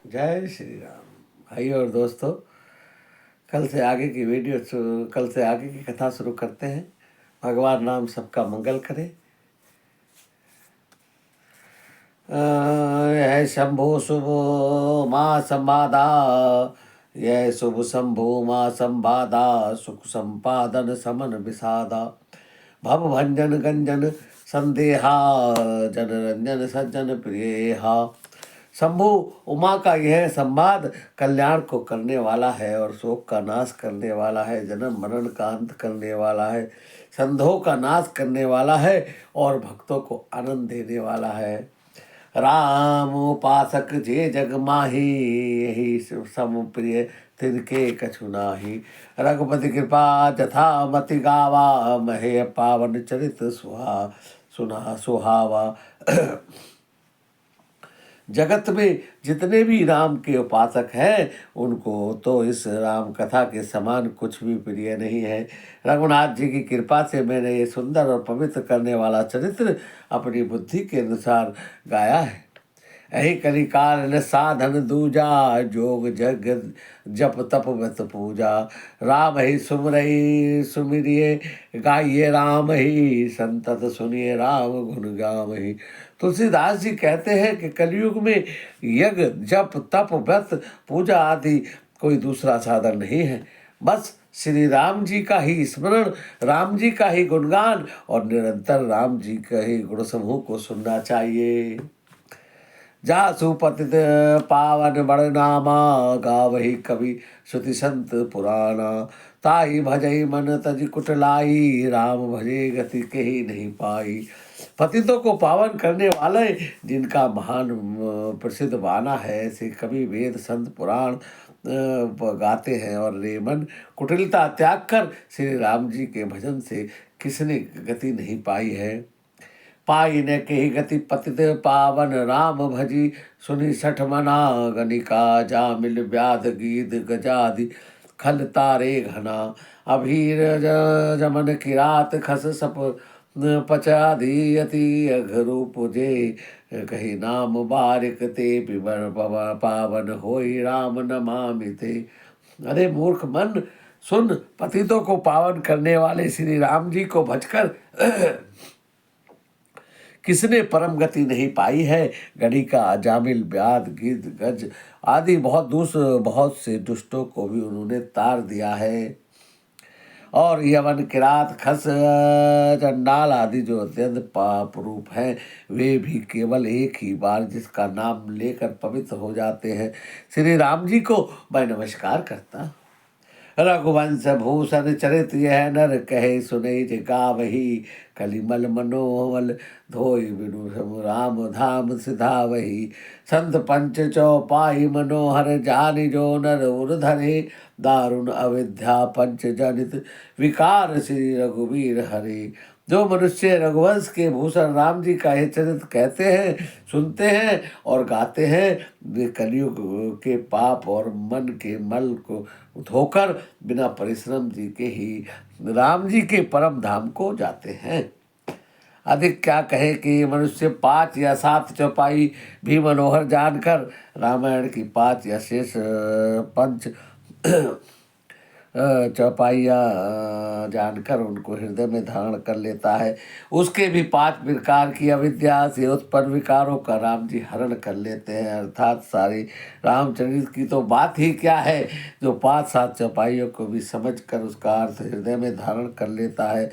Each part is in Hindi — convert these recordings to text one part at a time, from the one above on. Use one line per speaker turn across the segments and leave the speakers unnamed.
जय श्री राम। भाई और दोस्तों, कल से आगे की कथा शुरू करते हैं। भगवान राम सबका मंगल करे। यह शंभो शुभ माँ संवादा, यह शुभ शंभो माँ संवादा, सुख संपादन समन विषादा, भव भंजन गंजन संदेहा, जन रंजन सज्जन प्रियहा। शंभु उमा का यह संवाद कल्याण को करने वाला है और शोक का नाश करने वाला है, जन्म मरण का अंत करने वाला है, संदेहों का नाश करने वाला है और भक्तों को आनंद देने वाला है। राम उपासक जे जग माही, यही सम प्रिय तिनके कछु नाही। रघुपति कृपा जथा मति गावा, महे पावन चरित सुना सुहावा। जगत में जितने भी राम के उपासक हैं उनको तो इस राम कथा के समान कुछ भी प्रिय नहीं है। रघुनाथ जी की कृपा से मैंने ये सुंदर और पवित्र करने वाला चरित्र अपनी बुद्धि के अनुसार गाया है। यही कलिकाल न साधन दूजा, जोग जग जप तप व्रत पूजा। राम ही सुमरई सुमिरिये, गाइये राम ही संतत सुनिए, राम गुण गाम ही। तुलसीदास जी कहते हैं कि कलयुग में यज्ञ जप तप व्रत पूजा आदि कोई दूसरा साधन नहीं है। बस श्री राम जी का ही स्मरण, राम जी का ही गुणगान और निरंतर राम जी का ही गुण समूह को सुनना चाहिए। जा सुपतित पावन बड़ नामा, गावही कवि श्रुति संत पुराना। ताई भजई मन तज कुटलाई, राम भजे गति कही नहीं पाई। पतितों को पावन करने वाले जिनका महान प्रसिद्ध वाना है, ऐसे कवि वेद संत पुराण गाते हैं। और रे मन कुटिलता त्याग कर श्री राम जी के भजन से किसने गति नहीं पाई है। पाई न के गति पतित पावन, राम भजी सुनी सठ मना। गनिका जामिल व्याध गीत गजादि, खल तारे घना। अभीर जमन की रात खस सप पचादी, अति अघरूप जे कही नाम बारिक ते। पिबर पावन होई राम नमामि ते। अरे मूर्ख मन, सुन, पतितों को पावन करने वाले श्री राम जी को भजकर किसने परम गति नहीं पाई है। गणिका जामिल व्याध गिद्ध गज आदि बहुत से दुष्टों को भी उन्होंने तार दिया है। और यवन किरात खस चंडाल आदि जो अत्यंत पाप रूप हैं, वे भी केवल एक ही बार जिसका नाम लेकर पवित्र हो जाते हैं। श्री राम जी को मैं नमस्कार करता। रघुवंश भूषण चरित यह नर कहे, सुने जिका वही। कलिमल मनोहल धोई बिनु राम धाम सिधा वही। संत पंच चौपाई मनोहर, जानि जो नर उर धरे। दारुण अविद्या पंच जनित, विकार श्री रघुवीर हरे। जो मनुष्य रघुवंश के भूषण राम जी का यह चरित्र कहते हैं, सुनते हैं और गाते हैं, वे कलयुग के पाप और मन के मल को धोकर बिना परिश्रम जी के ही राम जी के परम धाम को जाते हैं। अधिक क्या कहे कि मनुष्य 5 या 7 चौपाई भी मनोहर जानकर रामायण की 5 या शेष पंच चौपाइया जानकर उनको हृदय में धारण कर लेता है। उसके भी 5 प्रकार की अविद्या से उत्पन्न विकारों का राम जी हरण कर लेते हैं। अर्थात सारी रामचरित की तो बात ही क्या है, जो 5-7 चौपाइयों को भी समझकर उसका अर्थ हृदय में धारण कर लेता है,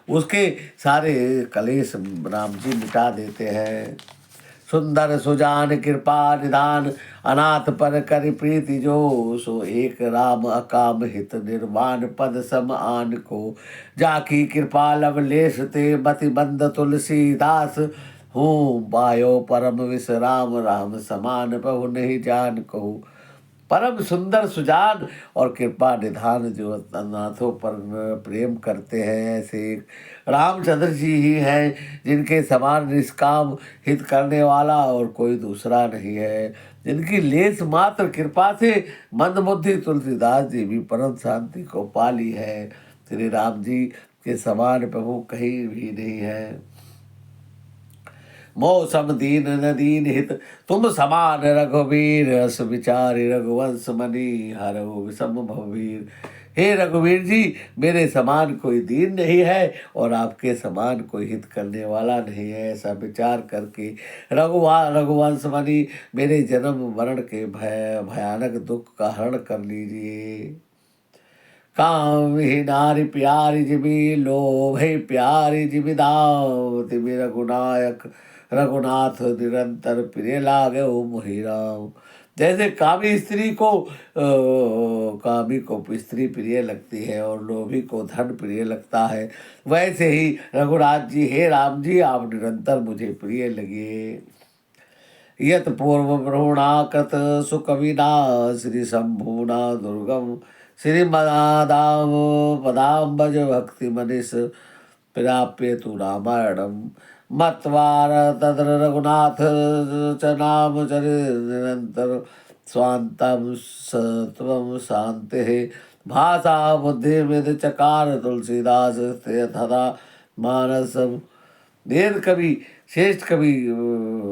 उसके सारे कलेश राम जी मिटा देते हैं। सुंदर सुजान कृपा निदान, अनाथ पर कर प्रीति जो। सो एक राम अकाम हित निर्वाण, पद सम आन को। जाकी कृपा लवलेश ते, मति बंद तुलसीदास। हूँ बायो परम विश्राम, राम समान बहु नहीं जान कहूँ। परम सुंदर सुजान और कृपा निधान जो अनाथों पर प्रेम करते हैं, ऐसे रामचंद्र जी ही हैं, जिनके समान निष्काम हित करने वाला और कोई दूसरा नहीं है। जिनकी लेस मात्र कृपा से मंदबुद्धि तुलसीदास जी भी परम शांति को पा ली है। श्री राम जी के समान प्रभु कहीं भी नहीं है। मौसम दीन न दीन हित, तुम समान रघुवीर, अस विचारि रघुवंश मणि, हरहु विषम भवबीर। हे रघुवीर जी, मेरे समान कोई दीन नहीं है और आपके समान कोई हित करने वाला नहीं है। ऐसा विचार करके रघुवंश मणि, मेरे जन्म मरण के भयानक दुख का हरण कर लीजिए। काम ही नारी प्यारी जिबी, लोभ है प्यारी जिबी दाव, तिबी रघुनायक रघुनाथ निरंतर प्रिय लागे ओ मोहि राम। जैसे कामी को स्त्री प्रिय लगती है और लोभी को धन प्रिय लगता है, वैसे ही रघुनाथ जी, हे राम जी, आप निरंतर मुझे प्रिय लगिए। यत पूर्व ब्रह्मणाकृत सुकविना श्री शंभुना दुर्गम, श्री मदाम पदाम्बज भक्ति मनीष प्राप्य तु रामायणम, मत्वार तद्र रघुनाथ च नाम चरि निरंतर, स्वांतम सत्वम शांति भाषा बुद्धि विद चकार, तुलसीदास तथा मानसम। वेद कवि श्रेष्ठ कवि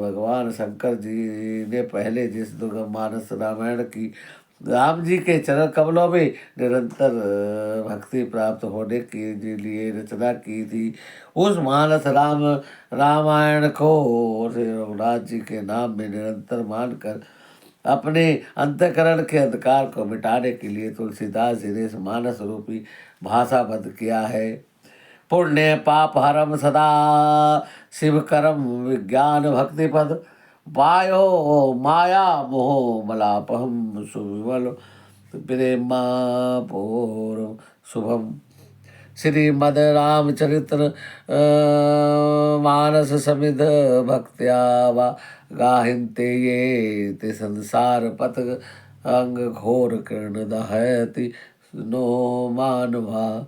भगवान शंकर जी ने पहले जिस दुर्गम मानस रामायण की राम जी के चरण कमलों में निरंतर भक्ति प्राप्त होने के लिए रचना की थी, उस मानस रामायण को रघुनाथ जी के नाम में निरंतर मानकर अपने अंतःकरण के अंधकार को मिटाने के लिए तुलसीदास जी ने इस मानस रूपी भाषाबद्ध किया है। पुण्य पाप हरम सदा शिव करम, विज्ञान भक्ति पद वायो माया मोह मलापहम, सुविमल प्रेमा पूर्व शुभम। श्रीमद रामचरित्र मानस समिध भक्त्या वा गाहिन्ते ये, ते संसार पथ अंग घोर कृण दहति नो मानवा।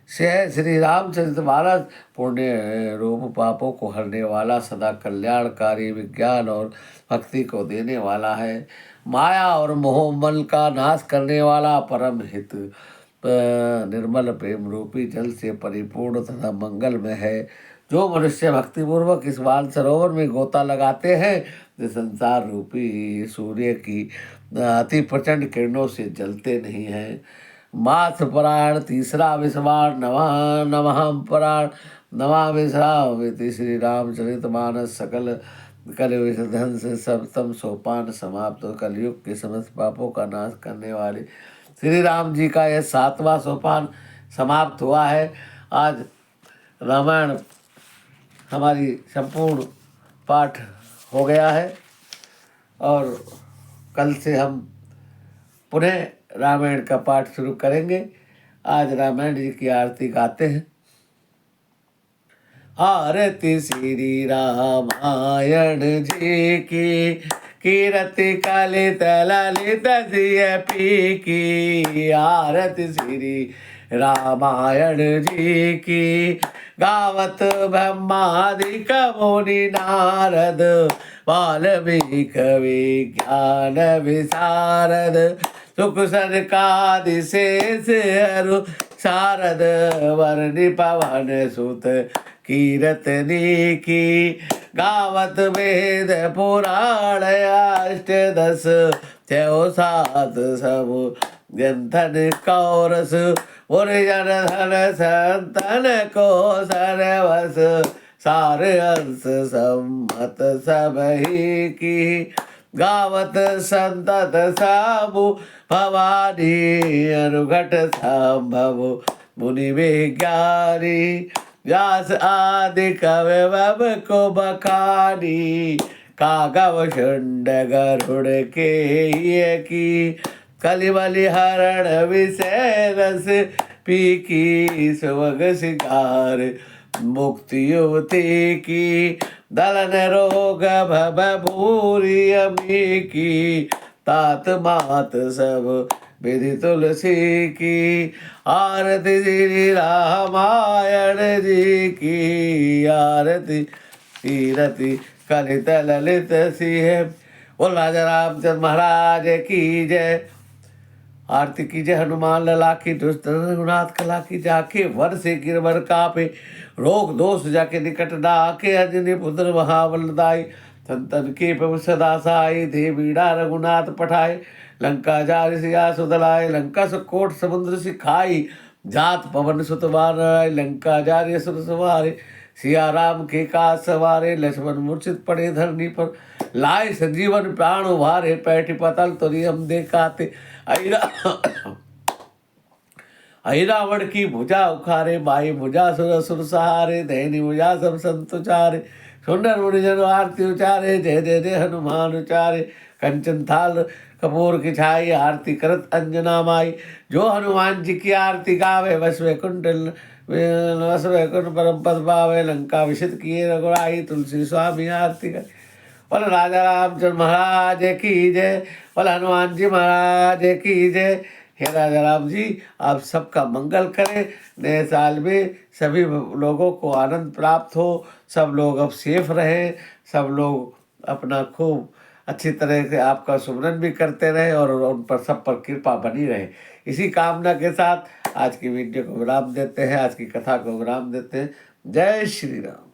श्री रामचरित मानस पुण्य रूप पापों को हरने वाला, सदा कल्याणकारी, विज्ञान और भक्ति को देने वाला है, माया और मोहमल का नाश करने वाला, परम हित निर्मल प्रेम रूपी जल से परिपूर्ण तथा मंगलमय है। जो मनुष्य भक्तिपूर्वक इस बाल सरोवर में गोता लगाते हैं, वे संसार रूपी सूर्य की अति प्रचंड किरणों से जलते नहीं हैं। मास पुराण तीसरा विस्वाण, नवम पुराण नवामि श्रावति, श्री रामचरित मानस सकल कलविषधन से सप्तम सोपान समाप्त। कलयुग के समस्त पापों का नाश करने वाले श्री राम जी का यह 7वां सोपान समाप्त हुआ है। आज रामायण हमारी संपूर्ण पाठ हो गया है और कल से हम पुनः रामायण का पाठ शुरू करेंगे। आज रामायण जी की आरती गाते हैं। आरती श्री रामायण जी की, कीरति कलित ललित पी की। आरती श्री रामायण जी की, गावत ब्रह्मादिक मुनि नारद, वाल्मीकि विज्ञान विशारद, सुख सनकादि शेष अरु शारद, वर्णि पवन सुत कीरतनी की। गावत वेद पुराण अष्टदश, त्यो सात सब ग्रंथन कौरस, जन धन संतन को सरवस, सार अंश सम्मत सब ही की। गावत संतत सबु भवानी, अनुघट संभव मुनि विज्ञानी। व्यास आदि कवि वब को बखानी, कागव शुंड गरुड़ के ये की। कलिबलि हरण विषय रस पी की, सुवग शिकार मुक्ति युवती की। दलन रोग भव भूरि अमी की, तात मात सब विधि तुलसी की। आरती श्री रामायण जी की, आरती कीरति कलित ललित सिंह। बोल राजा रामचंद्र महाराज की जय। आरती कीजिए हनुमान लला की, दुष्ट रघुनाथ कला की, जाके वर से गिरवर कापे, रोग दोष जाके निकट ना आके, अंजनी पुत्र महाबलदाई, संतन के प्रभु सदा साई, दे बीड़ा रघुनाथ पठाए, लंका जारि सिया सुदलाय, लंका सुकोट समुद्र सिखाई, जात पवन सुत बाराय, लंका जारि असुर सवारे, सिया राम के काज सवारे, लक्ष्मण मूर्छित पड़े धरनी पर, लाए संजीवन प्राण उभारे, पैठ पतल तुरी हम देखाते, अहि रावण की भुजा उखारे, बाई भुजा सुर सुर सहारे, धैनी भुजा सब संत उचारे, सुंदर मुनिजन आरती उचारे, जय जय जय हनुमान उचारे, कंचन थाल कपूर की छाई, आरती करत अंजना माई, जो हनुमान जी की आरती गावे, वश वैकुंठ परम पद पावे, लंका विषित किए रघुराई, तुलसी स्वामी आरती कर। बोल राजा रामचंद्र महाराज की जय, बोल हनुमान जी महाराज की जय। हे राजा राम जी, आप सबका मंगल करें, नए साल में सभी लोगों को आनंद प्राप्त हो, सब लोग अब सेफ रहें, सब लोग अपना खूब अच्छी तरह से आपका सुमरन भी करते रहे और उन पर सब पर कृपा बनी रहे। इसी कामना के साथ आज की वीडियो को विराम देते हैं, आज की कथा को विराम देते हैं। जय श्री राम।